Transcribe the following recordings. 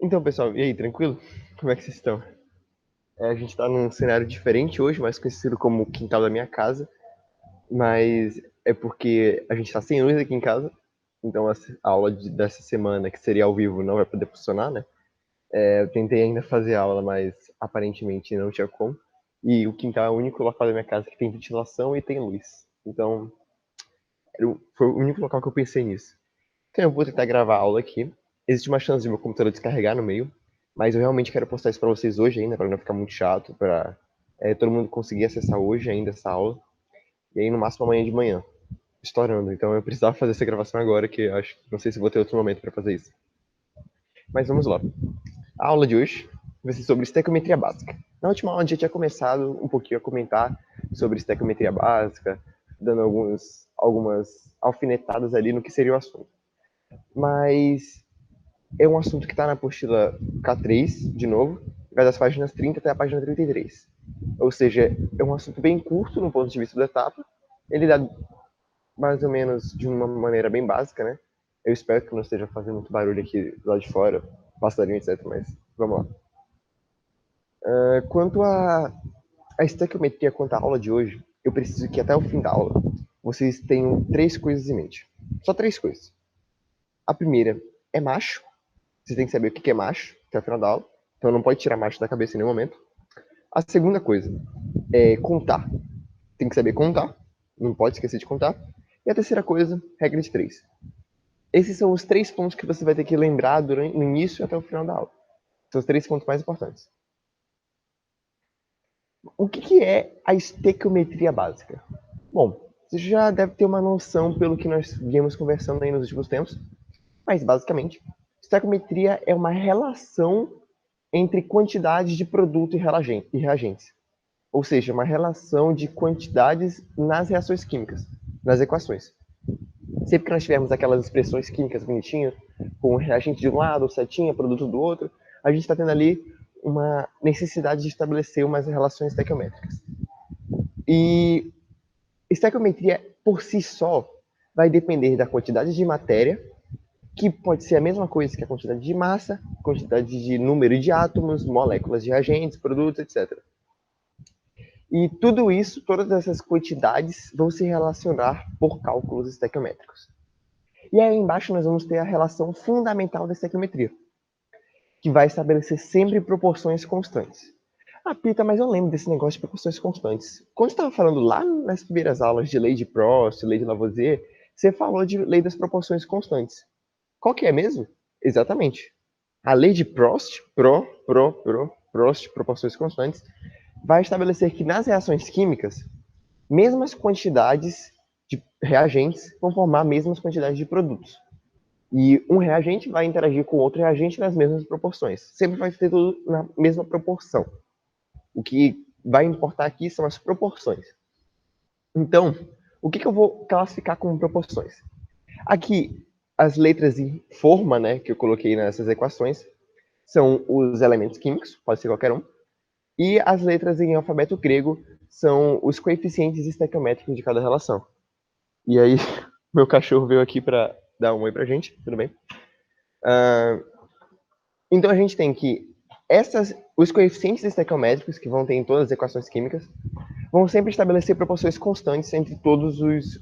Então, pessoal, e aí, tranquilo? Como é que vocês estão? A gente tá num cenário diferente hoje, mais conhecido como o quintal da minha casa, mas é porque a gente tá sem luz aqui em casa, então a aula dessa semana, que seria ao vivo, não vai poder funcionar, né? Eu tentei ainda fazer aula, mas aparentemente não tinha como. E o quintal é o único local da minha casa que tem ventilação e tem luz. Então, foi o único local que eu pensei nisso. Então eu vou tentar gravar a aula aqui. Existe uma chance de meu computador descarregar no meio, mas eu realmente quero postar isso para vocês hoje ainda, para não ficar muito chato, para todo mundo conseguir acessar hoje ainda essa aula. E aí no máximo amanhã de manhã, estourando. Então eu precisava fazer essa gravação agora, que eu acho, não sei se vou ter outro momento para fazer isso. Mas vamos lá. A aula de hoje vai ser sobre estequiometria básica. Na última aula a gente já tinha começado um pouquinho a comentar sobre estequiometria básica, dando algumas alfinetadas ali no que seria o assunto. Mas é um assunto que está na apostila K3, de novo, vai das páginas 30 até a página 33. Ou seja, é um assunto bem curto no ponto de vista da etapa. Ele dá mais ou menos de uma maneira bem básica, né? Eu espero que não esteja fazendo muito barulho aqui do lado de fora, passarinho, etc. Mas vamos lá. Quanto a estequiometria, quanto à aula de hoje, eu preciso que até o fim da aula vocês tenham três coisas em mente. Só três coisas. A primeira é macho. Você tem que saber o que é macho até o final da aula. Então não pode tirar macho da cabeça em nenhum momento. A segunda coisa é contar. Tem que saber contar. Não pode esquecer de contar. E a terceira coisa, regra de três. Esses são os três pontos que você vai ter que lembrar durante o início até o final da aula. São os três pontos mais importantes. O que é a estequiometria básica? Bom, você já deve ter uma noção pelo que nós viemos conversando aí nos últimos tempos, mas basicamente, estequiometria é uma relação entre quantidades de produto e reagentes. Ou seja, uma relação de quantidades nas reações químicas, nas equações. Sempre que nós tivermos aquelas expressões químicas bonitinhas, com reagente de um lado, setinha, produto do outro, a gente está tendo ali uma necessidade de estabelecer umas relações estequiométricas. E estequiometria, por si só, vai depender da quantidade de matéria, que pode ser a mesma coisa que a quantidade de massa, quantidade de número de átomos, moléculas de reagentes, produtos, etc. E tudo isso, todas essas quantidades vão se relacionar por cálculos estequiométricos. E aí embaixo nós vamos ter a relação fundamental da estequiometria, que vai estabelecer sempre proporções constantes. Ah, Pita, mas eu lembro desse negócio de proporções constantes. Quando você estava falando lá nas primeiras aulas de lei de Prost, lei de Lavoisier, você falou de lei das proporções constantes. Qual que é mesmo? Exatamente. A lei de Prost, Prost, proporções constantes, vai estabelecer que nas reações químicas, mesmas quantidades de reagentes vão formar mesmas quantidades de produtos. E um reagente vai interagir com outro reagente nas mesmas proporções. Sempre vai ter tudo na mesma proporção. O que vai importar aqui são as proporções. Então, o que eu vou classificar como proporções? Aqui, as letras em forma, né, que eu coloquei nessas equações, são os elementos químicos, pode ser qualquer um, e as letras em alfabeto grego são os coeficientes estequiométricos de cada relação. E aí, meu cachorro veio aqui para dar um oi pra gente, tudo bem? Então a gente tem que os coeficientes estequiométricos que vão ter em todas as equações químicas vão sempre estabelecer proporções constantes entre todas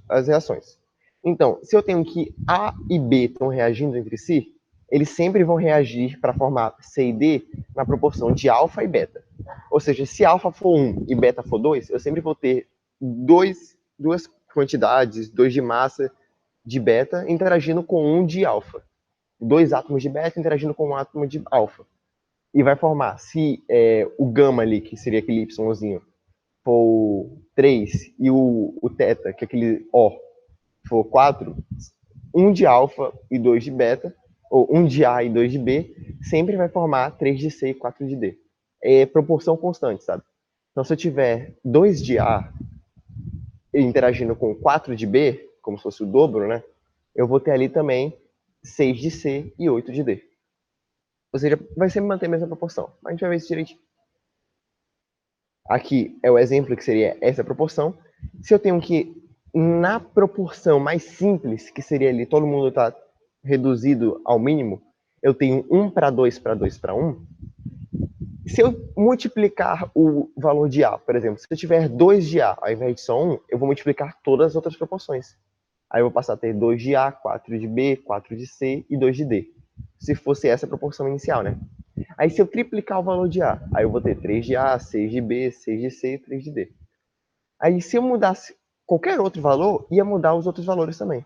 as reações. Então, se eu tenho que A e B estão reagindo entre si, eles sempre vão reagir para formar C e D na proporção de alfa e beta. Ou seja, se alfa for 1 e beta for 2, eu sempre vou ter duas quantidades, 2 de massa de beta interagindo com 1 de alfa. Dois átomos de beta interagindo com um átomo de alfa. E vai formar, se o gama ali, que seria aquele Yzinho, for 3 e o teta, que é aquele O, for 4, um de alfa e 2 de beta, ou um de A e 2 de B, sempre vai formar 3 de C e 4 de D. É proporção constante, sabe? Então, se eu tiver 2 de A interagindo com 4 de B, como se fosse o dobro, né? Eu vou ter ali também 6 de C e 8 de D. Ou seja, vai sempre manter a mesma proporção. Mas a gente vai ver isso direitinho. Aqui é o exemplo que seria essa proporção. Se eu tenho que, na proporção mais simples, que seria ali, todo mundo está reduzido ao mínimo, eu tenho 1 para 2 para 2 para 1, se eu multiplicar o valor de A, por exemplo, se eu tiver 2 de A ao invés de só 1, eu vou multiplicar todas as outras proporções. Aí eu vou passar a ter 2 de A, 4 de B, 4 de C e 2 de D. Se fosse essa a proporção inicial, né? Aí se eu triplicar o valor de A, aí eu vou ter 3 de A, 6 de B, 6 de C e 3 de D. Aí se eu mudasse qualquer outro valor, ia mudar os outros valores também.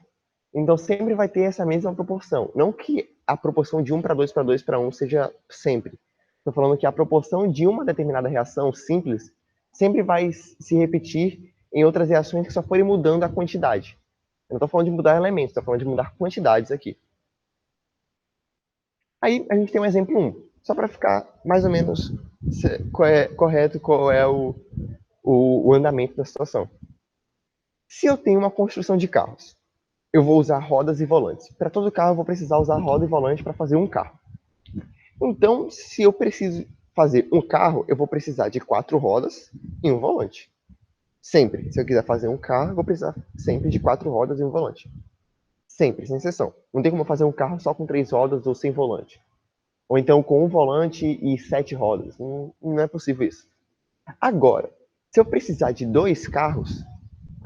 Então sempre vai ter essa mesma proporção. Não que a proporção de 1 para 2 para 2 para 1 seja sempre. Estou falando que a proporção de uma determinada reação simples sempre vai se repetir em outras reações que só forem mudando a quantidade. Eu não estou falando de mudar elementos, estou falando de mudar quantidades aqui. Aí a gente tem um exemplo 1, só para ficar mais ou menos correto qual é o andamento da situação. Se eu tenho uma construção de carros, eu vou usar rodas e volantes. Para todo carro, eu vou precisar usar roda e volante para fazer um carro. Então, se eu preciso fazer um carro, eu vou precisar de 4 rodas e um volante. Sempre. Se eu quiser fazer um carro, eu vou precisar sempre de 4 rodas e um volante. Sempre, sem exceção. Não tem como eu fazer um carro só com 3 rodas ou sem volante. Ou então com um volante e 7 rodas. Não é possível isso. Agora, se eu precisar de 2 carros,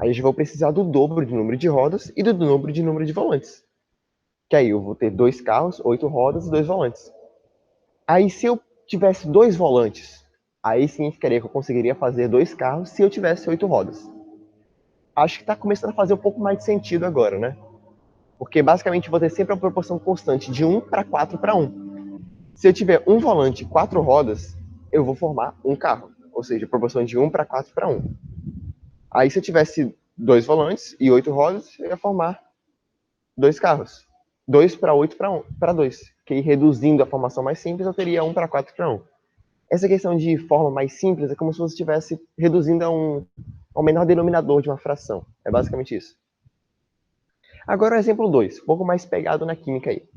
aí eu vou precisar do dobro de número de rodas e do dobro de número de volantes. Que aí eu vou ter 2 carros, 8 rodas e 2 volantes. Aí se eu tivesse 2 volantes, aí significaria que eu conseguiria fazer 2 carros se eu tivesse 8 rodas. Acho que está começando a fazer um pouco mais de sentido agora, né? Porque basicamente eu vou ter sempre uma proporção constante de 1 para 4 para 1. Se eu tiver um volante e 4 rodas, eu vou formar um carro. Ou seja, proporção de 1 para 4 para 1. Aí se eu tivesse 2 volantes e 8 rodas, eu ia formar 2 carros. 2 para 8 para 2. Que reduzindo a formação mais simples, eu teria 1 para 4 para 1. Essa questão de forma mais simples é como se você estivesse reduzindo ao menor denominador de uma fração. É basicamente isso. Agora o exemplo 2, um pouco mais pegado na química aí.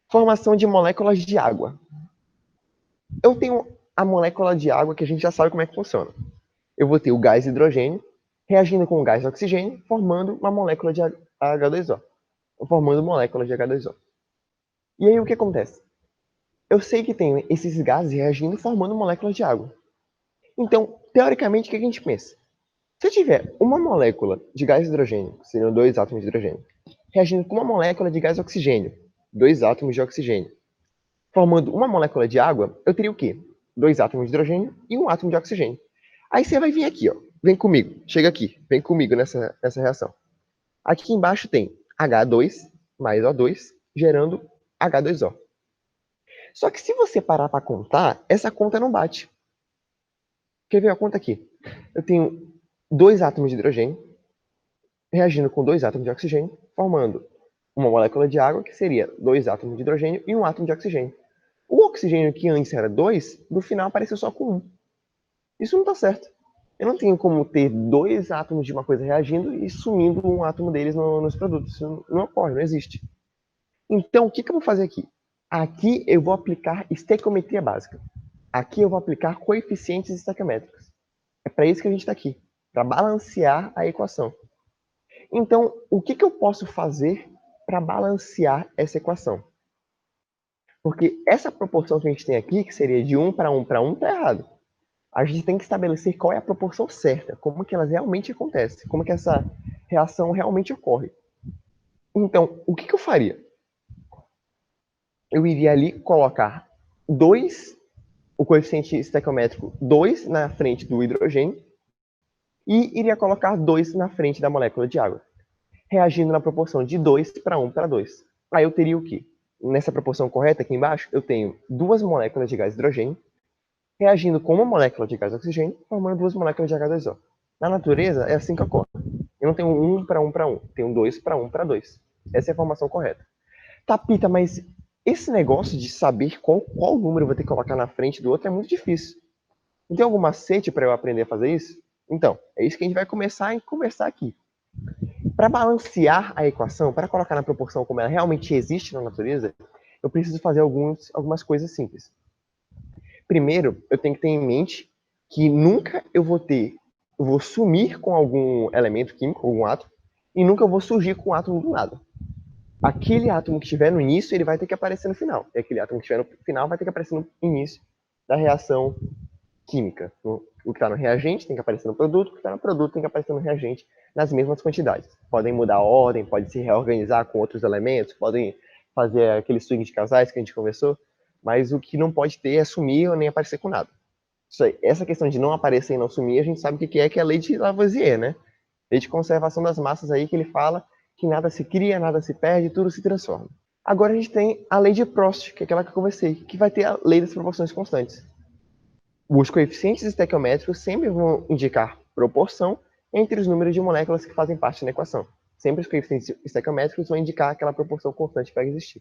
Formação de moléculas de água. Eu tenho a molécula de água que a gente já sabe como é que funciona. Eu vou ter o gás hidrogênio reagindo com o gás oxigênio, formando uma molécula de H2O. Formando moléculas de H2O. E aí o que acontece? Eu sei que tem esses gases reagindo formando moléculas de água. Então, teoricamente, o que a gente pensa? Se eu tiver uma molécula de gás hidrogênio, que seriam 2 átomos de hidrogênio, reagindo com uma molécula de gás oxigênio, 2 átomos de oxigênio, formando uma molécula de água, eu teria o quê? 2 átomos de hidrogênio e um átomo de oxigênio. Aí você vai vir aqui, ó. Vem comigo. Chega aqui. Vem comigo nessa reação. Aqui embaixo tem H2 mais O2, gerando H2O. Só que se você parar para contar, essa conta não bate. Quer ver a conta aqui? Eu tenho 2 átomos de hidrogênio reagindo com 2 átomos de oxigênio, formando uma molécula de água, que seria 2 átomos de hidrogênio e um átomo de oxigênio. O oxigênio que antes era 2, no final apareceu só com 1. Isso não está certo. Eu não tenho como ter 2 átomos de uma coisa reagindo e sumindo um átomo deles nos produtos. Isso não ocorre, não existe. Então, o que eu vou fazer aqui? Aqui eu vou aplicar estequiometria básica. Aqui eu vou aplicar coeficientes estequiométricos. É para isso que a gente está aqui, para balancear a equação. Então, o que eu posso fazer para balancear essa equação? Porque essa proporção que a gente tem aqui, que seria de 1 para 1 para 1, está errado. A gente tem que estabelecer qual é a proporção certa, como que elas realmente acontecem, como que essa reação realmente ocorre. Então, o que eu faria? Eu iria ali colocar 2, o coeficiente estequiométrico 2 na frente do hidrogênio e iria colocar 2 na frente da molécula de água, reagindo na proporção de 2 para 1 para 2. Aí eu teria o quê? Nessa proporção correta aqui embaixo, eu tenho 2 moléculas de gás hidrogênio reagindo com uma molécula de gás oxigênio, formando 2 moléculas de H2O. Na natureza, é assim que ocorre. Eu não tenho 1 para 1 para 1, tenho 2 para 1 para 2. Essa é a formação correta. Tá, Pita, mas esse negócio de saber qual número eu vou ter que colocar na frente do outro é muito difícil. Não tem algum macete para eu aprender a fazer isso? Então, é isso que a gente vai começar a conversar aqui. Para balancear a equação, para colocar na proporção como ela realmente existe na natureza, eu preciso fazer algumas coisas simples. Primeiro, eu tenho que ter em mente que nunca eu vou sumir com algum elemento químico, algum átomo, e nunca eu vou surgir com um átomo do nada. aquele átomo que estiver no início, ele vai ter que aparecer no final. E aquele átomo que estiver no final vai ter que aparecer no início da reação química. O que está no reagente tem que aparecer no produto, o que está no produto tem que aparecer no reagente nas mesmas quantidades. Podem mudar a ordem, podem se reorganizar com outros elementos, podem fazer aquele swing de casais que a gente conversou, mas o que não pode ter é sumir ou nem aparecer com nada. Isso aí, essa questão de não aparecer e não sumir, a gente sabe o que é a lei de Lavoisier, né? Lei de conservação das massas aí, que ele fala que nada se cria, nada se perde, tudo se transforma. Agora a gente tem a lei de Prost, que é aquela que eu conversei, que vai ter a lei das proporções constantes. Os coeficientes estequiométricos sempre vão indicar proporção entre os números de moléculas que fazem parte da equação. Sempre os coeficientes estequiométricos vão indicar aquela proporção constante que vai existir.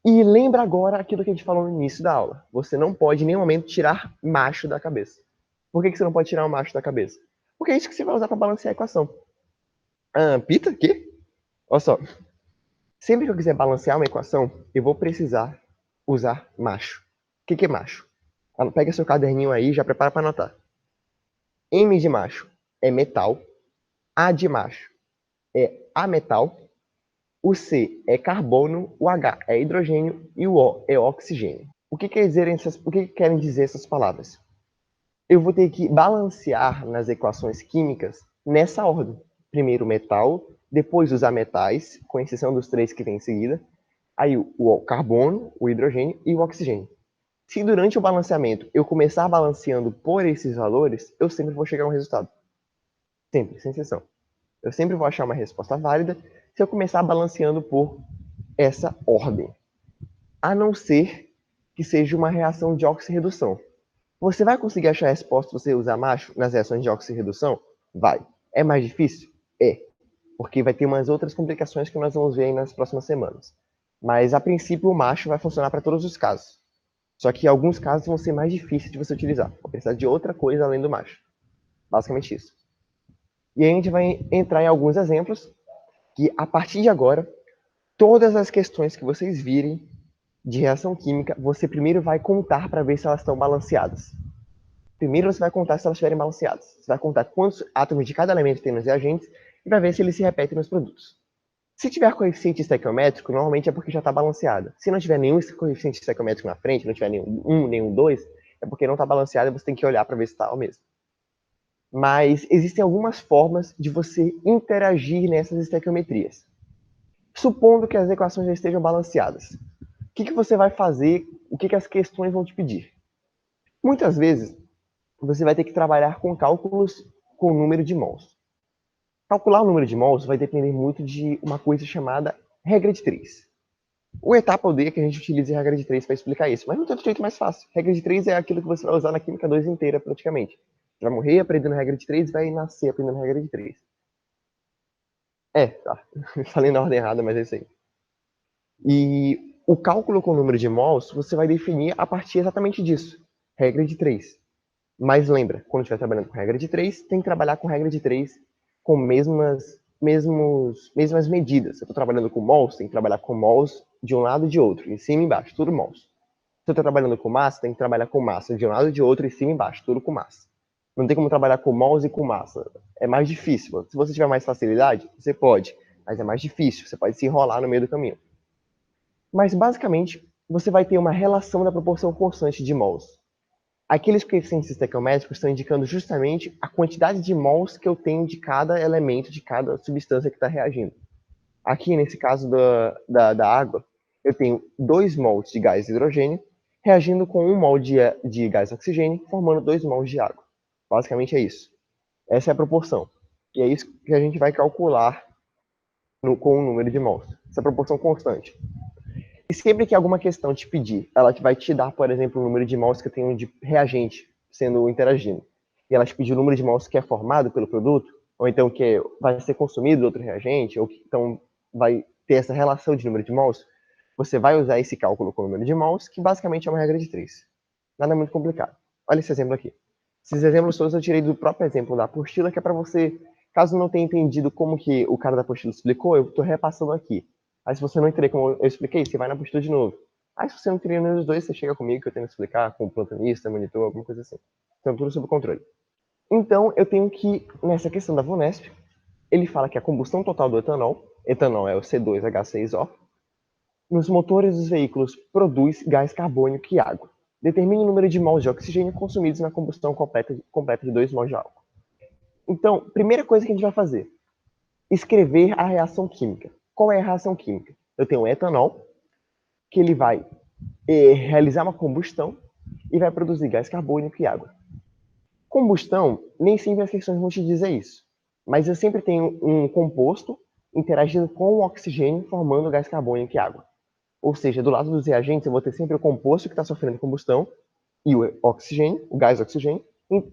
E lembra agora aquilo que a gente falou no início da aula. Você não pode em nenhum momento tirar macho da cabeça. Por que você não pode tirar o macho da cabeça? Porque é isso que você vai usar para balancear a equação. Pita? Quê? Olha só. Sempre que eu quiser balancear uma equação, eu vou precisar usar macho. O que é macho? Pega seu caderninho aí e já prepara para anotar. M de macho é metal, A de macho é ametal, o C é carbono, o H é hidrogênio e o O é oxigênio. O que querem dizer essas palavras? Eu vou ter que balancear nas equações químicas nessa ordem. Primeiro o metal, depois os ametais, com exceção dos três que vem em seguida, aí o carbono, o hidrogênio e o oxigênio. Se durante o balanceamento eu começar balanceando por esses valores, eu sempre vou chegar a um resultado. Sempre, sem exceção. Eu sempre vou achar uma resposta válida se eu começar balanceando por essa ordem. A não ser que seja uma reação de oxirredução. Você vai conseguir achar a resposta se você usar macho nas reações de oxirredução? Vai. É mais difícil? É. Porque vai ter umas outras complicações que nós vamos ver aí nas próximas semanas. Mas, a princípio, o macho vai funcionar para todos os casos. Só que alguns casos vão ser mais difíceis de você utilizar. Vou precisar de outra coisa além do macho. Basicamente isso. E aí a gente vai entrar em alguns exemplos que, a partir de agora, todas as questões que vocês virem de reação química, você primeiro vai contar para ver se elas estão balanceadas. Primeiro você vai contar se elas estiverem balanceadas. Você vai contar quantos átomos de cada elemento tem nos reagentes e vai ver se eles se repetem nos produtos. Se tiver coeficiente estequiométrico, normalmente é porque já está balanceada. Se não tiver nenhum coeficiente estequiométrico na frente, não tiver nenhum 1, nenhum 2, é porque não está balanceada e você tem que olhar para ver se está o mesmo. Mas existem algumas formas de você interagir nessas estequiometrias. Supondo que as equações já estejam balanceadas, o que você vai fazer? O que as questões vão te pedir? Muitas vezes, você vai ter que trabalhar com cálculos com o número de mols. Calcular o número de mols vai depender muito de uma coisa chamada regra de 3. O etapa odeia que a gente utilize a regra de 3 para explicar isso, mas não tem outro jeito mais fácil. Regra de 3 é aquilo que você vai usar na Química 2 inteira, praticamente. Você vai morrer aprendendo regra de 3 e vai nascer aprendendo regra de 3. Tá. Falei na ordem errada, mas é isso aí. E o cálculo com o número de mols, você vai definir a partir exatamente disso. Regra de 3. Mas lembra, quando estiver trabalhando com regra de 3, tem que trabalhar com regra de 3 com mesmas medidas. Se eu estou trabalhando com mols, tem que trabalhar com mols de um lado e de outro, em cima e embaixo, tudo mols. Se eu estou trabalhando com massa, tem que trabalhar com massa de um lado e de outro, em cima e embaixo, tudo com massa. Não tem como trabalhar com mols e com massa. É mais difícil. Se você tiver mais facilidade, você pode, mas é mais difícil. Você pode se enrolar no meio do caminho. Mas, basicamente, você vai ter uma relação da proporção constante de mols. Aqueles coeficientes estequiométricos estão indicando justamente a quantidade de mols que eu tenho de cada elemento, de cada substância que está reagindo. Aqui, nesse caso da água, eu tenho 2 mols de gás hidrogênio reagindo com 1 mol de gás oxigênio, formando 2 mols de água. Basicamente é isso. Essa é a proporção. E é isso que a gente vai calcular com o número de mols. Essa proporção constante. E sempre que alguma questão te pedir, ela vai te dar, por exemplo, o número de mols que eu tenho de reagente sendo interagindo. E ela te pedir o número de mols que é formado pelo produto, ou então que vai ser consumido do outro reagente, ou que então vai ter essa relação de número de mols, você vai usar esse cálculo com o número de mols, que basicamente é uma regra de 3. Nada muito complicado. Olha esse exemplo aqui. Esses exemplos todos eu tirei do próprio exemplo da apostila, que é para você, caso não tenha entendido como que o cara da apostila explicou, eu estou repassando aqui. Aí se você não entender como eu expliquei, você vai na apostila de novo. Aí se você não entender nenhum dos dois, você chega comigo que eu tenho que explicar com o plantonista, monitor, alguma coisa assim. Então tudo sob controle. Então eu tenho que, nessa questão da VUNESP, ele fala que a combustão total do etanol etanol é o C2H6O. Nos motores dos veículos produz gás carbônico e água. Determine o número de mols de oxigênio consumidos na combustão completa de 2 mols de álcool. Então, primeira coisa que a gente vai fazer, escrever a reação química. Qual é a reação química? Eu tenho o etanol, que ele vai realizar uma combustão e vai produzir gás carbônico e água. Combustão, nem sempre as questões vão te dizer isso, mas eu sempre tenho um composto interagindo com o oxigênio, formando gás carbônico e água. Ou seja, do lado dos reagentes, eu vou ter sempre o composto que está sofrendo combustão e o oxigênio, o gás oxigênio,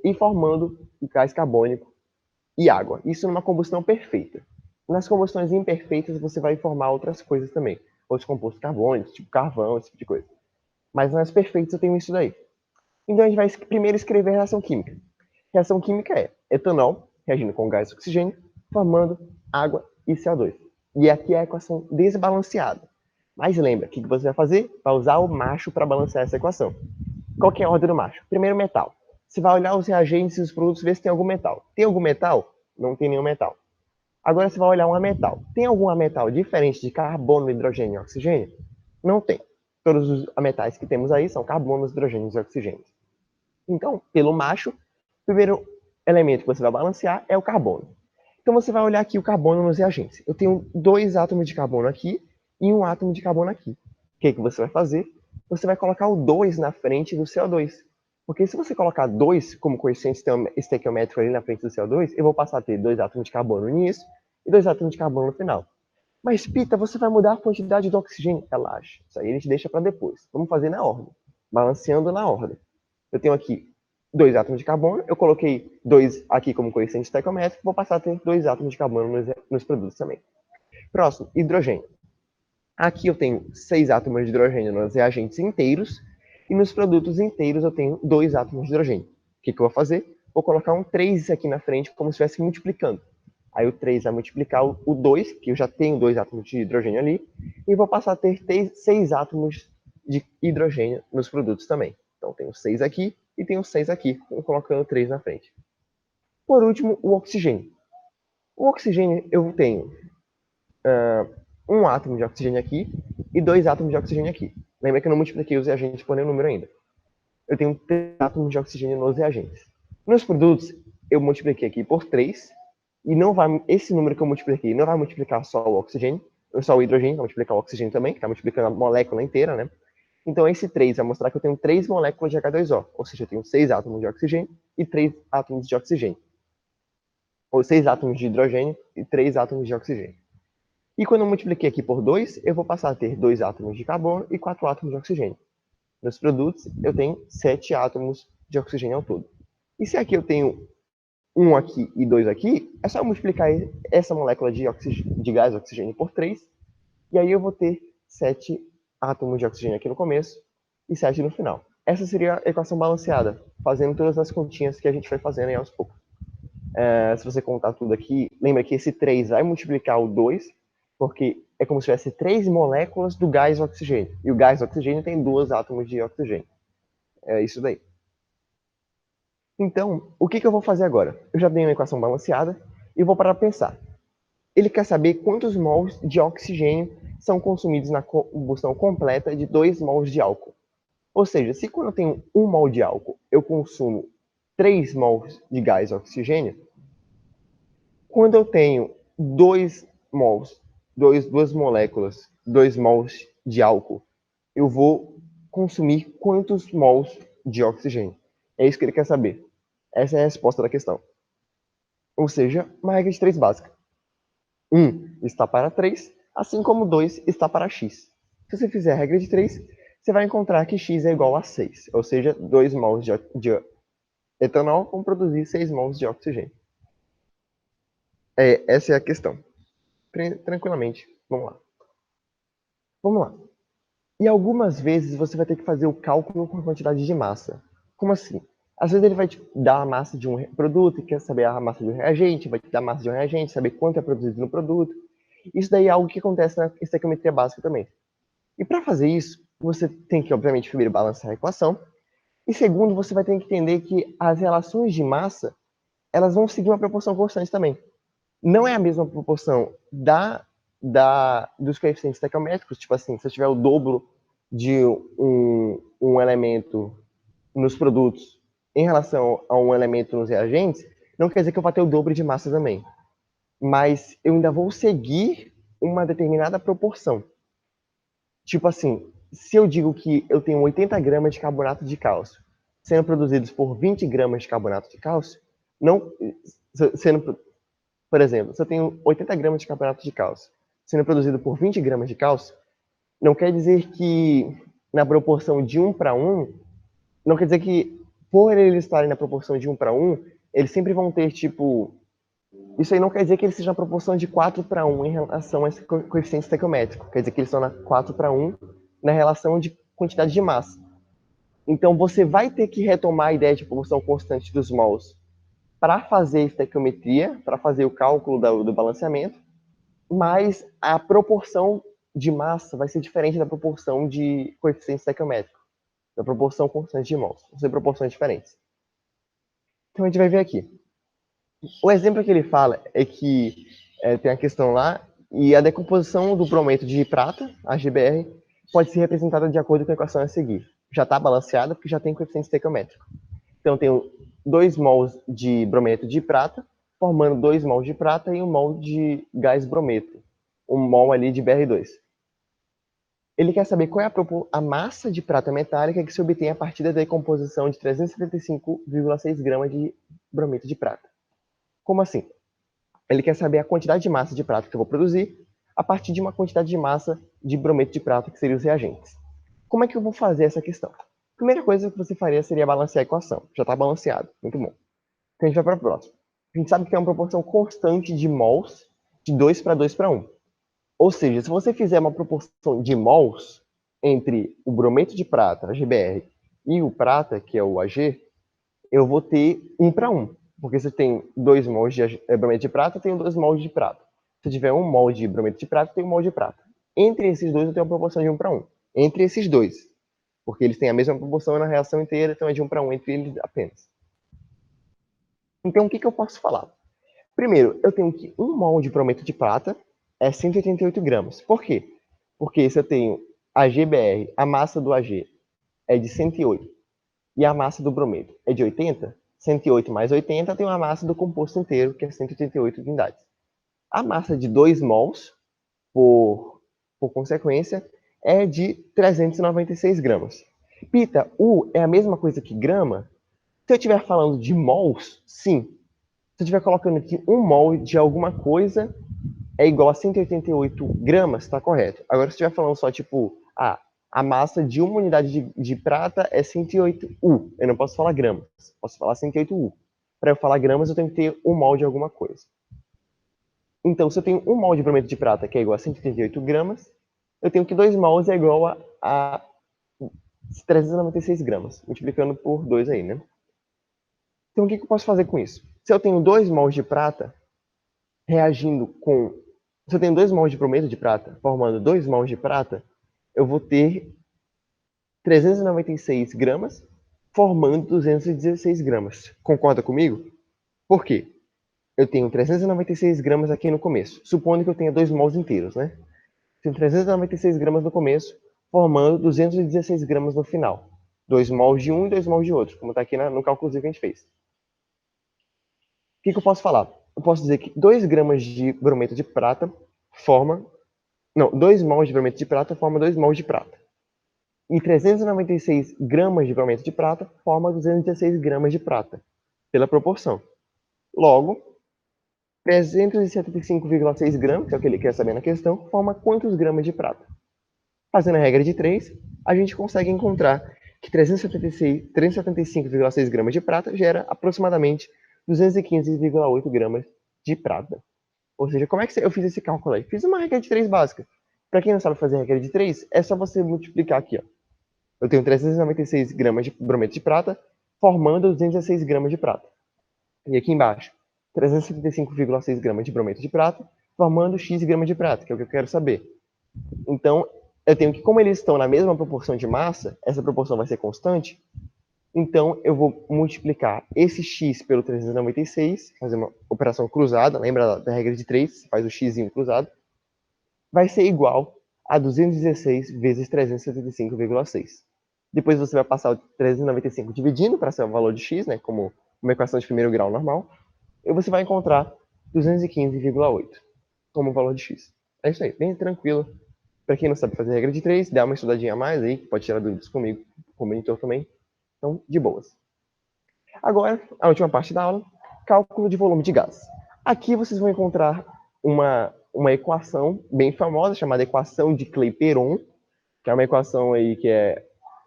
e formando o gás carbônico e água. Isso numa combustão perfeita. Nas combustões imperfeitas, você vai formar outras coisas também. Outros compostos carbônicos, tipo carvão, esse tipo de coisa. Mas nas perfeitas eu tenho isso daí. Então a gente vai primeiro escrever a reação química. A reação química é etanol reagindo com gás e oxigênio, formando água e CO2. E aqui é a equação desbalanceada. Mas lembra, o que você vai fazer? Vai usar o macho para balancear essa equação. Qual que é a ordem do macho? Primeiro, metal. Você vai olhar os reagentes e os produtos e ver se tem algum metal. Tem algum metal? Não tem nenhum metal. Agora você vai olhar uma metal. Tem algum metal diferente de carbono, hidrogênio e oxigênio? Não tem. Todos os metais que temos aí são carbonos, hidrogênios e oxigênios. Então, pelo macho, o primeiro elemento que você vai balancear é o carbono. Então você vai olhar aqui o carbono nos reagentes. Eu tenho 2 átomos de carbono aqui e 1 átomo de carbono aqui. O que você vai fazer? Você vai colocar o 2 na frente do CO2. Porque se você colocar 2 como coeficiente estequiométrico ali na frente do CO2, eu vou passar a ter 2 átomos de carbono no início e 2 átomos de carbono no final. Mas, Pita, você vai mudar a quantidade do oxigênio? Relaxa. Isso aí a gente deixa para depois. Vamos fazer na ordem. Balanceando na ordem. Eu tenho aqui 2 átomos de carbono, eu coloquei 2 aqui como coeficiente estequiométrico, vou passar a ter 2 átomos de carbono nos produtos também. Próximo, hidrogênio. Aqui eu tenho 6 átomos de hidrogênio nos reagentes inteiros, e nos produtos inteiros eu tenho 2 átomos de hidrogênio. O que eu vou fazer? Vou colocar um 3 aqui na frente, como se estivesse multiplicando. Aí o 3 vai multiplicar o 2, que eu já tenho 2 átomos de hidrogênio ali, e vou passar a ter 6 átomos de hidrogênio nos produtos também. Então tenho 6 aqui e tenho 6 aqui, colocando 3 na frente. Por último, o oxigênio. O oxigênio eu tenho um átomo de oxigênio aqui e 2 átomos de oxigênio aqui. Lembra que eu não multipliquei os reagentes por nenhum número ainda. Eu tenho 3 átomos de oxigênio nos reagentes. Nos produtos, eu multipliquei aqui por 3, e não vai, esse número que eu multipliquei não vai multiplicar só o oxigênio, só o hidrogênio, vai multiplicar o oxigênio também, que está multiplicando a molécula inteira, né? Então esse 3 vai mostrar que eu tenho 3 moléculas de H2O, ou seja, eu tenho 6 átomos de oxigênio e 3 átomos de oxigênio. Ou 6 átomos de hidrogênio e 3 átomos de oxigênio. E quando eu multipliquei aqui por 2, eu vou passar a ter 2 átomos de carbono e 4 átomos de oxigênio. Nos produtos, eu tenho 7 átomos de oxigênio ao todo. E se aqui eu tenho 1 aqui e 2 aqui, é só multiplicar essa molécula de gás oxigênio por 3, e aí eu vou ter 7 átomos de oxigênio aqui no começo e 7 no final. Essa seria a equação balanceada, fazendo todas as continhas que a gente foi fazendo aí aos poucos. Se você contar tudo aqui, lembra que esse 3 vai multiplicar o 2, porque é como se tivesse 3 moléculas do gás oxigênio. E o gás oxigênio tem 2 átomos de oxigênio. É isso daí. Então, o que eu vou fazer agora? Eu já tenho uma equação balanceada e vou parar para pensar. Ele quer saber quantos mols de oxigênio são consumidos na combustão completa de 2 mols de álcool. Ou seja, se quando eu tenho 1 mol de álcool, eu consumo 3 mols de gás oxigênio, quando eu tenho 2 mols, 2 moléculas, 2 mols de álcool, eu vou consumir quantos mols de oxigênio? É isso que ele quer saber. Essa é a resposta da questão. Ou seja, uma regra de 3 básica. 1 está para 3, assim como 2 está para x. Se você fizer a regra de 3, você vai encontrar que x é igual a 6. Ou seja, 2 mols de etanol vão produzir 6 mols de oxigênio. Essa é a questão. Tranquilamente. Vamos lá. Vamos lá. E algumas vezes você vai ter que fazer o cálculo com a quantidade de massa. Como assim? Às vezes ele vai te dar a massa de um produto e quer saber a massa de um reagente, vai te dar a massa de um reagente, saber quanto é produzido no produto. Isso daí é algo que acontece na estequiometria básica também. E para fazer isso, você tem que, obviamente, primeiro balancear a equação. E segundo, você vai ter que entender que as relações de massa, elas vão seguir uma proporção constante também. Não é a mesma proporção da dos coeficientes estequiométricos. Tipo assim, se eu tiver o dobro de um elemento nos produtos em relação a um elemento nos reagentes, não quer dizer que eu vou ter o dobro de massa também. Mas eu ainda vou seguir uma determinada proporção. Tipo assim, se eu digo que eu tenho 80 gramas de carbonato de cálcio sendo produzidos por 20 gramas de carbonato de cálcio, não sendo, por exemplo, se eu tenho 80 gramas de carbonato de cálcio sendo produzido por 20 gramas de cálcio, não quer dizer que na proporção de 1 para 1, não quer dizer que por eles estarem na proporção de 1 para 1, eles sempre vão ter, tipo, isso aí não quer dizer que eles sejam na proporção de 4 para 1 em relação a esse coeficiente estequiométrico. Quer dizer que eles estão na 4 para 1 na relação de quantidade de massa. Então, você vai ter que retomar a ideia de proporção constante dos mols para fazer estequiometria, para fazer o cálculo do balanceamento, mas a proporção de massa vai ser diferente da proporção de coeficiente estequiométrico, da proporção constante de mols. Vão ser proporções diferentes. Então, a gente vai ver aqui. O exemplo que ele fala é que tem a questão lá, e a decomposição do brometo de prata, AgBr, pode ser representada de acordo com a equação a seguir. Já está balanceada porque já tem coeficiente estequiométrico. Então, eu tenho 2 mols de brometo de prata, formando 2 mols de prata e 1 mol de gás brometo. 1 mol ali de Br2. Ele quer saber qual é a massa de prata metálica que se obtém a partir da decomposição de 375,6 gramas de brometo de prata. Como assim? Ele quer saber a quantidade de massa de prata que eu vou produzir a partir de uma quantidade de massa de brometo de prata, que seriam os reagentes. Como é que eu vou fazer essa questão? A primeira coisa que você faria seria balancear a equação. Já está balanceado. Muito bom. Então a gente vai para a próxima. A gente sabe que é uma proporção constante de mols de 2 para 2 para 1. Ou seja, se você fizer uma proporção de mols entre o brometo de prata, AgBr, e o prata, que é o Ag, eu vou ter 1 para 1. Porque se eu tenho 2 mols de brometo de prata, eu tenho 2 mols de prata. Se eu tiver 1 mol de brometo de prata, eu tenho 1 mol de prata. Entre esses dois, eu tenho uma proporção de 1 para 1. Entre esses dois. Porque eles têm a mesma proporção na reação inteira, então é de 1 para 1 entre eles apenas. Então, o que eu posso falar? Primeiro, eu tenho que 1 mol de brometo de prata é 188 gramas. Por quê? Porque se eu tenho AgBr, a massa do Ag é de 108 e a massa do brometo é de 80, 108 mais 80 tem uma massa do composto inteiro, que é 188 unidades. A massa de 2 mols, por consequência, é de 396 gramas. Pita, U é a mesma coisa que grama? Se eu estiver falando de mols, sim. Se eu estiver colocando aqui 1 mol de alguma coisa é igual a 188 gramas, está correto. Agora, se eu estiver falando só, tipo, a massa de uma unidade de prata é 108 U. Eu não posso falar gramas, posso falar 108 U. Para eu falar gramas, eu tenho que ter 1 mol de alguma coisa. Então, se eu tenho 1 mol de brometo de prata, que é igual a 188 gramas, eu tenho que 2 mols é igual a 396 gramas, multiplicando por 2 aí, né? Então, o que eu posso fazer com isso? Se eu tenho 2 mols de prata reagindo com... Se eu tenho 2 mols de brometo de prata formando 2 mols de prata, eu vou ter 396 gramas formando 216 gramas. Concorda comigo? Por quê? Eu tenho 396 gramas aqui no começo, supondo que eu tenha 2 mols inteiros, né? Tenho 396 gramas no começo, formando 216 gramas no final. 2 mols de um e 2 mols de outro, como está aqui no cálculo que a gente fez. O que eu posso falar? Eu posso dizer que 2 gramas de brometo de prata forma... Não, 2 mols de brometo de prata forma 2 mols de prata. E 396 gramas de brometo de prata forma 216 gramas de prata, pela proporção. Logo, 375,6 gramas, que é o que ele quer saber na questão, forma quantos gramas de prata? Fazendo a regra de 3, a gente consegue encontrar que 375,6 gramas de prata gera aproximadamente 215,8 gramas de prata. Ou seja, como é que eu fiz esse cálculo aí? Fiz uma regra de 3 básica. Para quem não sabe fazer a regra de 3, é só você multiplicar aqui, ó. Eu tenho 396 gramas de brometo de prata, formando 216 gramas de prata. E aqui embaixo, 375,6 gramas de brometo de prata, formando X gramas de prata, que é o que eu quero saber. Então, eu tenho que, como eles estão na mesma proporção de massa, essa proporção vai ser constante, então eu vou multiplicar esse X pelo 396, fazer uma operação cruzada, lembra da regra de 3, faz o X cruzado, vai ser igual a 216 vezes 375,6. Depois você vai passar o 395 dividindo para ser o valor de x, né, como uma equação de primeiro grau normal, e você vai encontrar 215,8 como valor de x. É isso aí, bem tranquilo. Para quem não sabe fazer regra de 3, dá uma estudadinha a mais aí, que pode tirar dúvidas comigo, com o monitor também. Então, de boas. Agora, a última parte da aula, cálculo de volume de gás. Aqui vocês vão encontrar uma equação bem famosa, chamada equação de Clapeyron, que é uma equação aí que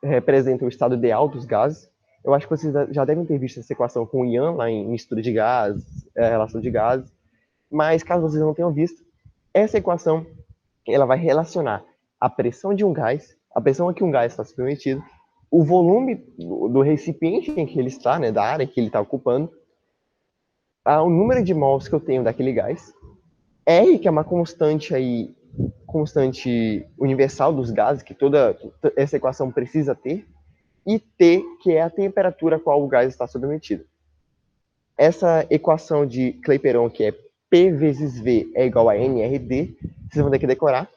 representa o estado ideal dos gases. Eu acho que vocês já devem ter visto essa equação com o Ian, lá em estudo de gases, relação de gases. Mas, caso vocês não tenham visto, essa equação ela vai relacionar a pressão de um gás, a pressão a que um gás está submetido, o volume do recipiente em que ele está, né, da área que ele está ocupando, o número de mols que eu tenho daquele gás, R, que é uma constante universal dos gases, que toda essa equação precisa ter, e T, que é a temperatura a qual o gás está submetido. Essa equação de Clapeyron, que é P vezes V é igual a nRT, vocês vão ter que decorar.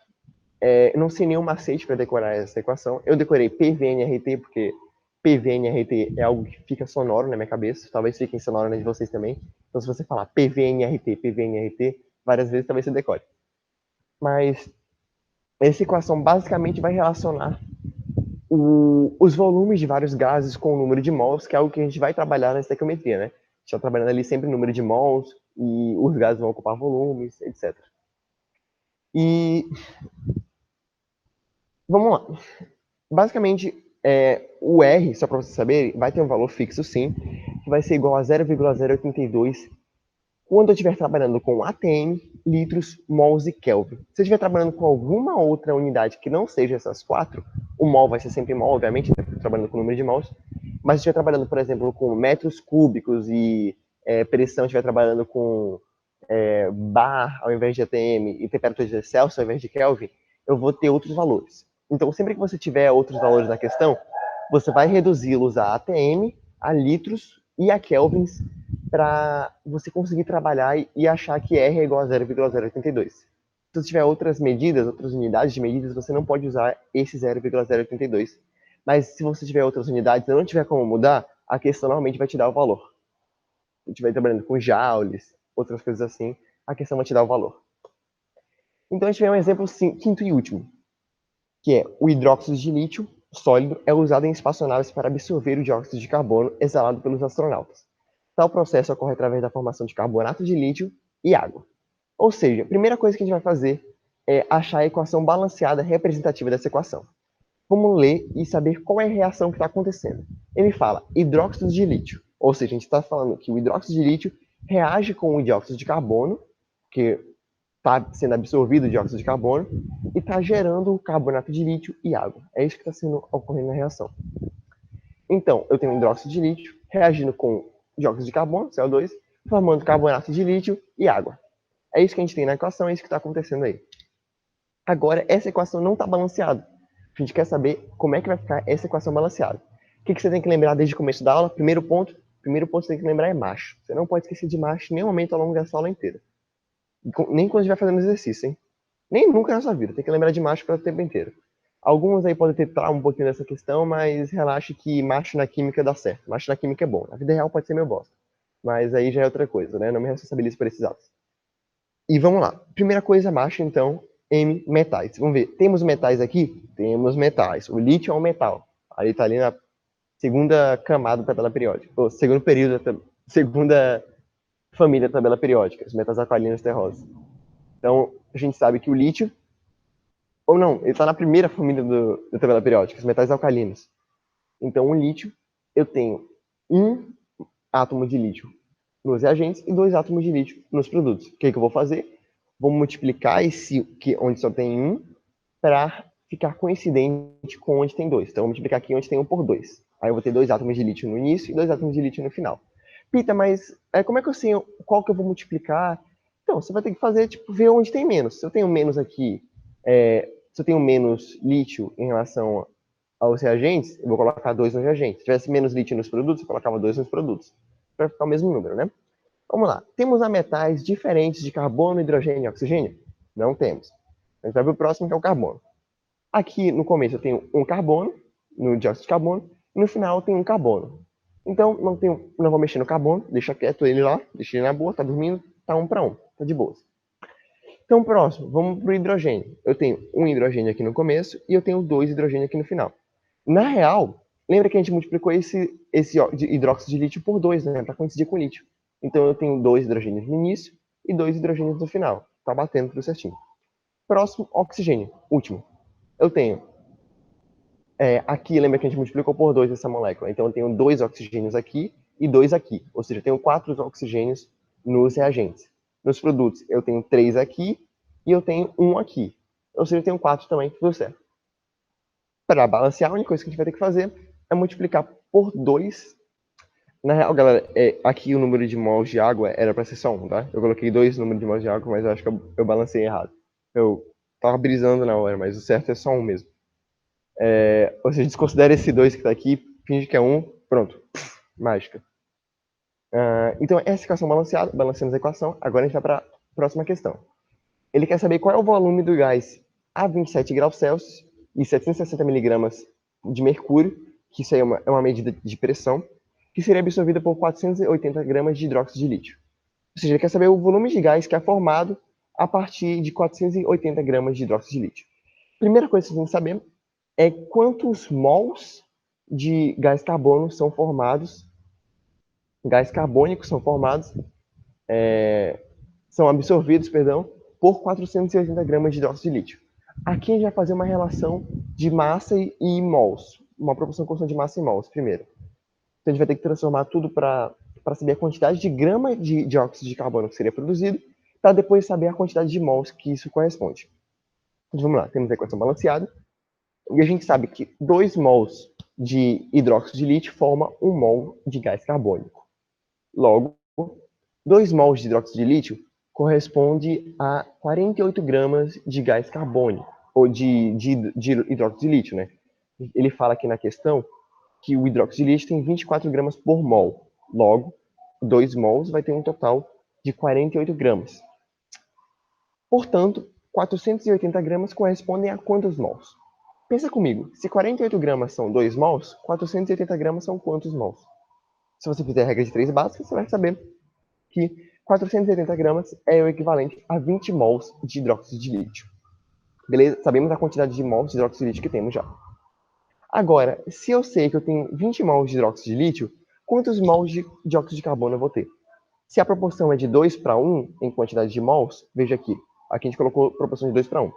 Eu não sei nenhum macete para decorar essa equação. Eu decorei PVNRT, porque PVNRT é algo que fica sonoro na minha cabeça. Talvez fique sonoro na de vocês também. Então, se você falar PVNRT, PVNRT, várias vezes, talvez você decore. Mas essa equação basicamente vai relacionar os volumes de vários gases com o número de mols, que é algo que a gente vai trabalhar na estequiometria, né? A gente está trabalhando ali sempre o número de mols, e os gases vão ocupar volumes, etc. E vamos lá. Basicamente, o R, só para vocês saberem, vai ter um valor fixo, sim, que vai ser igual a 0,082 quando eu estiver trabalhando com ATM, litros, mols e Kelvin. Se eu estiver trabalhando com alguma outra unidade que não seja essas quatro, o mol vai ser sempre mol, obviamente, né, trabalhando com o número de mols, mas se estiver trabalhando, por exemplo, com metros cúbicos e pressão, estiver trabalhando com bar ao invés de ATM e temperatura de Celsius ao invés de Kelvin, eu vou ter outros valores. Então, sempre que você tiver outros valores na questão, você vai reduzi-los a ATM, a litros e a kelvins para você conseguir trabalhar e achar que R é igual a 0,082. Se você tiver outras medidas, outras unidades de medidas, você não pode usar esse 0,082. Mas se você tiver outras unidades e não tiver como mudar, a questão normalmente vai te dar o valor. Se você estiver trabalhando com joules, outras coisas assim, a questão vai te dar o valor. Então a gente vê um exemplo quinto e último, que é o hidróxido de lítio sólido é usado em espaçonaves para absorver o dióxido de carbono exalado pelos astronautas. Tal processo ocorre através da formação de carbonato de lítio e água. Ou seja, a primeira coisa que a gente vai fazer é achar a equação balanceada representativa dessa equação. Vamos ler e saber qual é a reação que está acontecendo. Ele fala hidróxido de lítio, ou seja, a gente está falando que o hidróxido de lítio reage com o dióxido de carbono, que está sendo absorvido o dióxido de carbono, e está gerando o carbonato de lítio e água. É isso que está ocorrendo na reação. Então, eu tenho um hidróxido de lítio reagindo com dióxido de carbono, CO2, formando carbonato de lítio e água. É isso que a gente tem na equação, é isso que está acontecendo aí. Agora, essa equação não está balanceada. A gente quer saber como é que vai ficar essa equação balanceada. O que você tem que lembrar desde o começo da aula? Primeiro ponto que você tem que lembrar é macho. Você não pode esquecer de macho em nenhum momento ao longo dessa aula inteira. Nem quando estiver fazendo exercício, hein? Nem nunca na sua vida. Tem que lembrar de macho para o tempo inteiro. Alguns aí podem ter trauma um pouquinho dessa questão, mas relaxe que macho na química dá certo. Macho na química é bom. Na vida real pode ser meio bosta. Mas aí já é outra coisa, né? Não me responsabilizo por esses atos. E vamos lá. Primeira coisa, macho, então, M, metais. Vamos ver. Temos metais aqui? Temos metais. O lítio é um metal. Aí está ali na segunda camada da tabela periódica. Ou segundo período segunda família da tabela periódica. Os metais alcalinos terrosos. Então, a gente sabe que o lítio, ou não, ele está na primeira família da tabela periódica, os metais alcalinos. Então, o lítio, eu tenho um átomo de lítio nos reagentes e 2 átomos de lítio nos produtos. O que eu vou fazer? Vou multiplicar esse onde só tem um para ficar coincidente com onde tem 2. Então, eu vou multiplicar aqui onde tem 1 por 2. Aí eu vou ter 2 átomos de lítio no início e 2 átomos de lítio no final. Pita, mas como é que eu sei qual que eu vou multiplicar? Então, você vai ter que fazer, ver onde tem menos. Se eu tenho menos aqui, se eu tenho menos lítio em relação aos reagentes, eu vou colocar 2 nos reagentes. Se tivesse menos lítio nos produtos, eu colocava 2 nos produtos. Para ficar o mesmo número, né? Vamos lá. Temos metais diferentes de carbono, hidrogênio e oxigênio? Não temos. A gente vai para o próximo, que é o carbono. Aqui no começo eu tenho um carbono, no dióxido de carbono, e no final eu tenho um carbono. Então, não vou mexer no carbono, deixa quieto ele lá, deixa ele na boa, tá dormindo, tá 1 para 1, tá de boa. Então, próximo, vamos para o hidrogênio. Eu tenho um hidrogênio aqui no começo e eu tenho 2 hidrogênios aqui no final. Na real, lembra que a gente multiplicou esse hidróxido de lítio por 2, né, para coincidir com lítio. Então, eu tenho 2 hidrogênios no início e 2 hidrogênios no final. Tá batendo tudo certinho. Próximo, oxigênio, último. Eu tenho aqui, lembra que a gente multiplicou por 2 essa molécula. Então, eu tenho 2 oxigênios aqui e 2 aqui. Ou seja, eu tenho 4 oxigênios nos reagentes. Nos produtos, eu tenho 3 aqui e eu tenho 1 aqui. Ou seja, eu tenho 4 também, tudo certo. Para balancear, a única coisa que a gente vai ter que fazer é multiplicar por 2. Na real, galera, aqui o número de mols de água era para ser só 1, tá? Eu coloquei 2 números de mols de água, mas eu acho que eu balancei errado. Eu tava brisando na hora, mas o certo é só 1 mesmo. Ou seja, desconsidera esse 2 que está aqui, finge que é 1, pronto. Mágica. Então, essa equação balanceada, balanceamos a equação, agora a gente vai para a próxima questão. Ele quer saber qual é o volume do gás a 27 graus Celsius e 760 miligramas de mercúrio, que isso aí é uma medida de pressão, que seria absorvida por 480 gramas de hidróxido de lítio. Ou seja, ele quer saber o volume de gás que é formado a partir de 480 gramas de hidróxido de lítio. Primeira coisa que você tem que saber é quantos mols de gás carbônico são formados, são absorvidos, por 480 gramas de hidróxido de lítio. Aqui a gente vai fazer uma relação de massa e mols, uma proporção constante de massa e mols, primeiro. Então a gente vai ter que transformar tudo para saber a quantidade de grama de dióxido de carbono que seria produzido, para depois saber a quantidade de mols que isso corresponde. Então vamos lá, temos a equação balanceada, e a gente sabe que 2 mols de hidróxido de lítio forma 1 mol de gás carbônico. Logo, 2 mols de hidróxido de lítio corresponde a 48 gramas de gás carbônico, ou de hidróxido de lítio, né? Ele fala aqui na questão que o hidróxido de lítio tem 24 gramas por mol. Logo, 2 mols vai ter um total de 48 gramas. Portanto, 480 gramas correspondem a quantos mols? Pensa comigo, se 48 gramas são 2 mols, 480 gramas são quantos mols? Se você fizer a regra de 3 básicas, você vai saber que 480 gramas é o equivalente a 20 mols de hidróxido de lítio. Beleza? Sabemos a quantidade de mols de hidróxido de lítio que temos já. Agora, se eu sei que eu tenho 20 mols de hidróxido de lítio, quantos mols de dióxido de carbono eu vou ter? Se a proporção é de 2 para 1 em quantidade de mols, veja aqui. Aqui a gente colocou proporção de 2 para 1.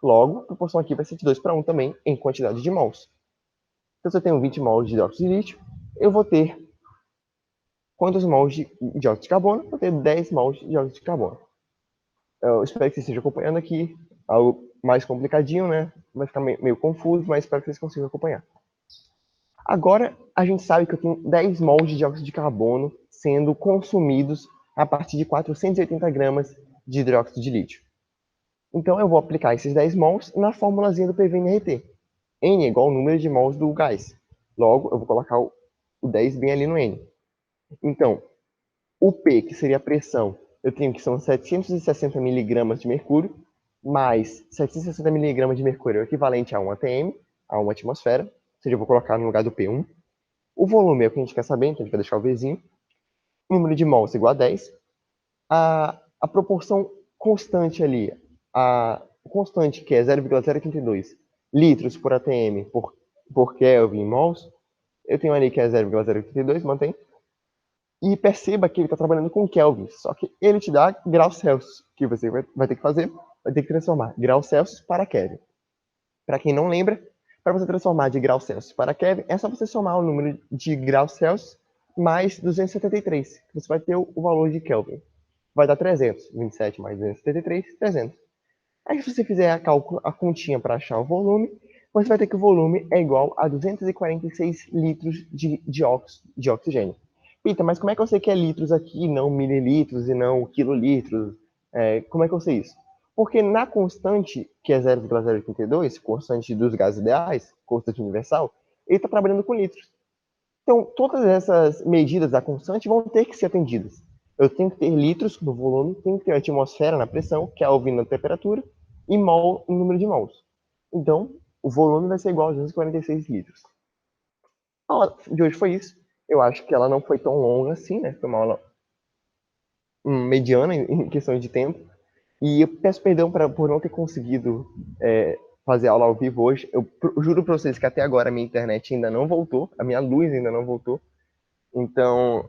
Logo, a proporção aqui vai ser de 2 para 1 também em quantidade de mols. Então, se eu tenho 20 mols de hidróxido de lítio, eu vou ter quantos mols de dióxido de carbono? Eu vou ter 10 mols de dióxido de carbono. Eu espero que vocês estejam acompanhando aqui. Algo mais complicadinho, né? Vai ficar meio confuso, mas espero que vocês consigam acompanhar. Agora, a gente sabe que eu tenho 10 mols de dióxido de carbono sendo consumidos a partir de 480 gramas de hidróxido de lítio. Então, eu vou aplicar esses 10 mols na formulazinha do PVNRT. N é igual ao número de mols do gás. Logo, eu vou colocar o 10 bem ali no N. Então, o P, que seria a pressão, eu tenho que são 760 miligramas de mercúrio, mais 760 miligramas de mercúrio é o equivalente a 1 atm, a 1 atmosfera, ou seja, eu vou colocar no lugar do P1. O volume é o que a gente quer saber, então a gente vai deixar o Vzinho. O número de mols é igual a 10. A proporção constante ali, a constante que é 0,082 litros por atm por Kelvin em mols, eu tenho ali que é 0,082, mantém. E perceba que ele está trabalhando com Kelvin, só que ele te dá graus Celsius, que você vai ter que fazer, vai ter que transformar graus Celsius para Kelvin. Para quem não lembra, para você transformar de graus Celsius para Kelvin, é só você somar o número de graus Celsius mais 273, que você vai ter o valor de Kelvin. Vai dar 300, 27 mais 273, 300. Aí se você fizer a continha para achar o volume, você vai ter que o volume é igual a 246 litros de oxigênio. Pita, mas como é que eu sei que é litros aqui, não mililitros e não quilolitros? Como é que eu sei isso? Porque na constante, que é 0,082, constante dos gases ideais, constante universal, ele está trabalhando com litros. Então, todas essas medidas da constante vão ter que ser atendidas. Eu tenho que ter litros no volume, tenho que ter a atmosfera na pressão, Kelvin na temperatura, e mol em número de mols. Então, o volume vai ser igual a 246 litros. A aula de hoje foi isso. Eu acho que ela não foi tão longa assim, né? Foi uma aula mediana em questão de tempo. E eu peço perdão por não ter conseguido fazer aula ao vivo hoje. Eu juro para vocês que até agora a minha internet ainda não voltou, a minha luz ainda não voltou. Então,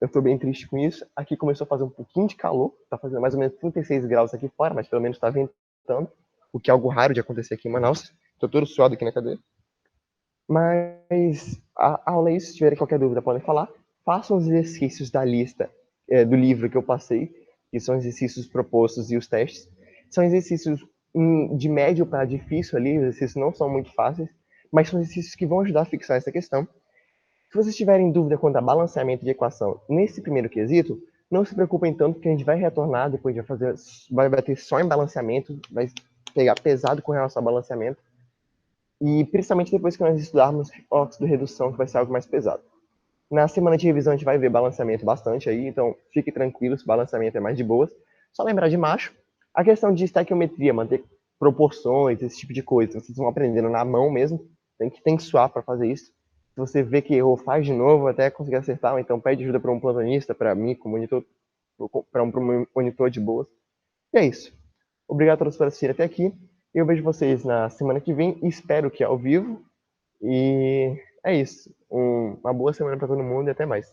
eu estou bem triste com isso. Aqui começou a fazer um pouquinho de calor, está fazendo mais ou menos 36 graus aqui fora, mas pelo menos está ventando, o que é algo raro de acontecer aqui em Manaus. Estou todo suado aqui na cadeira. Mas a aula é isso. Se tiverem qualquer dúvida, podem falar. Façam os exercícios da lista do livro que eu passei, que são exercícios propostos e os testes. São exercícios de médio para difícil ali, os exercícios não são muito fáceis, mas são exercícios que vão ajudar a fixar essa questão. Se vocês tiverem dúvida quanto a balanceamento de equação nesse primeiro quesito, não se preocupem tanto, porque a gente vai retornar, depois vai bater só em balanceamento, vai pegar pesado com relação ao balanceamento, e principalmente depois que nós estudarmos óxido-redução, que vai ser algo mais pesado. Na semana de revisão a gente vai ver balanceamento bastante aí, então fique tranquilo, se balanceamento é mais de boas. Só lembrar de macho. A questão de estequiometria, manter proporções, esse tipo de coisa, vocês vão aprendendo na mão mesmo, tem que suar para fazer isso. Se você vê que errou, faz de novo até conseguir acertar, ou então pede ajuda para um plantonista, para mim, como monitor, para um monitor de boas. E é isso. Obrigado a todos por assistirem até aqui. Eu vejo vocês na semana que vem, espero que ao vivo. E é isso. Uma boa semana para todo mundo e até mais.